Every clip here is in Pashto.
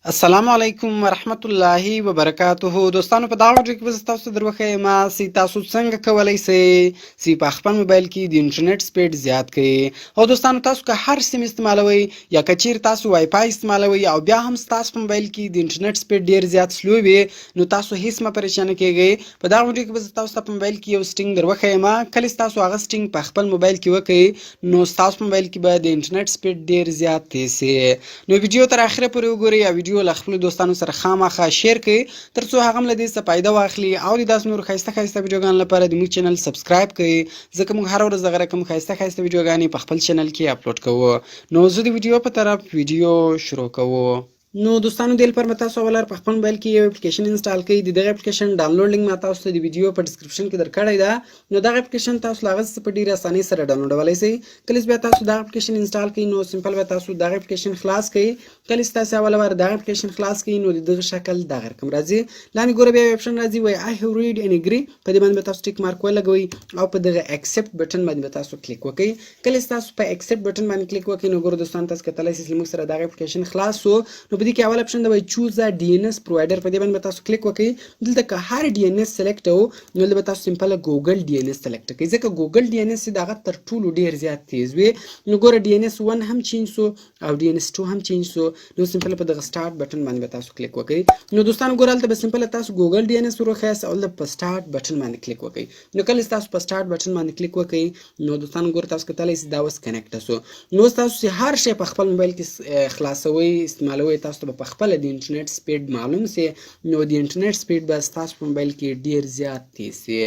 السلام علیکم ورحمت الله وبرکاته. دوستانو په دا ویډیو کې به زه تاسو ته دروښیم چې تاسو څنګه کولی شئ چې په خپل موبایل کې د انټرنیټ سپیډ زیات کړئ. او دوستانو تاسو که هر سیم استعمالوئ یا که چیرې تاسو وای فای استعمالوئ او بیا هم ستاسو په موبایل کې د انټرنیټ سپیډ ډیر زیات سلو وي نو تاسو هیڅ مه پریشانه کیږئ. په دا ویډیو کې به زه تاسو ته په موبایل کې یو سټینګ دروښیم. کله چې تاسو هغه سټینګ په خپل موبایل کې وکړئ نو ستاسو په موبایل کې به د انټرنیټ سپیډ ډیر زیات تیز شي. نو ویډیو تر اخره پورې وګورئ او ویډیو له خپلو دوستانو سره خامخا شیر کړئ ترڅو هغه هم له دې څخه فایده واخلي او د داسې نورو ښایسته ښایسته ویډیوګانو لپاره د موږ چینل سبسکرایب کړئ ځکه موږ هره ورځ دغه رقم ښایسته ښایسته ویډیوګانې په خپل چینل کې اپلوډ کوو. نو زه د ویډیو په طرف ویډیو شروع کوو. نو دوستانو دې لپاره به تاسو اول په خپل موبایل کې یو اپلیکیشن انسټال کړئ. د دغه اپلیکیشن ډاونلوډ لینک ما تاسو ته د ویډیو په ډسکرپشن کې درکړی ده. نو دغه اپلیکیشن تاسو له هغه څخه په ډېرې اسانۍ سره ډاونلوډولی شئ. کله چې بیا تاسو دغه اپلیکیشن انسټال کړئ نو سمپل به تاسو دغه اپلیکیشن خلاص کړئ. کله چې تاسو اوله وار دغه اپلیکیشن خلاص کړئ نو د دغه شکل دغه رقم راځي. لاندې ګوره بیا یو اپشن راځي وایي I have read and agree. په دې باندې به تاسو ټیک مارک ولګوئ او په دغه اکسپټ بټن باندې به تاسو کلیک وکړئ. کله چې تاسو په اکسپټ بټن باندې کلیک وکړئ نو ګوره دوستان تاسو کتلی شئ چې موږ سره دغه اپلیکیشن خلاص شو. نو په دې کې اول اپشن دی choose a DNS provider. په دې باندې تاسو کلیک وکړئ. دلته که هر DNS سلیکټ وو نو دلته به تاسو سمپل ګوګل DNS سلیکټ کړئ ځکه ګوګل DNS دغه تر ټولو ډیر زیات تیز وي. نو ګوره DNS 1 هم چینج سو او DNS 2 هم چینج سو. نو سمپل په دغه سٹارټ بټن باندې تاسو کلیک وکړئ. نو دوستان ګوره هلته به سمپل تاسو ګوګل DNS وروخیاست او په سٹارټ بټن باندې کلیک وکړئ. نو کله تاسو په سٹارټ بټن باندې کلیک وکړئ نو دوستان ګوره تاسو کتلی شئ دا اوس کنیکټ شو. نو تاسو چې هر شی په خپل موبایل کې خلاصوئ استعمالوئ تاسو ته په خپل د انټرنیټ سپیډ معلوم سي. نو د انټرنیټ سپیډ به ستاسو په موبایل کې ډیر زیات تیز سي.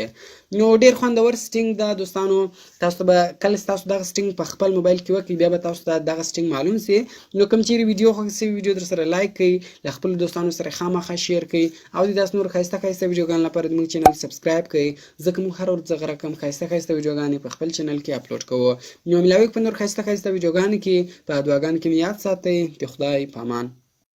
نو ډیر خوندور سټینګ ده دوستانو. تاسو به کله تاسو دغه سټینګ په خپل موبایل کې وکړئ بیا به تاسو ته دغه سټینګ معلوم سي. نو کوم چیرې ویډیو خوښ سوي ویډیو در سره لایک کړئ له خپلو دوستانو سره خامخا شیر کړئ او د داسې نورو ښایسته ښایسته ویډیوګانو لپاره زموږ چینل سبسکرایب کړئ ځکه موږ هره ورځ دغه رقم ښایسته ښایسته ویډیوګانې په خپل چینل کې اپلوډ کوو. نو ملاوي په نور ښایسته ښایسته ویډیوګانو کې په دعاګانو کې مې یاد ساتئ. د خدای په امان.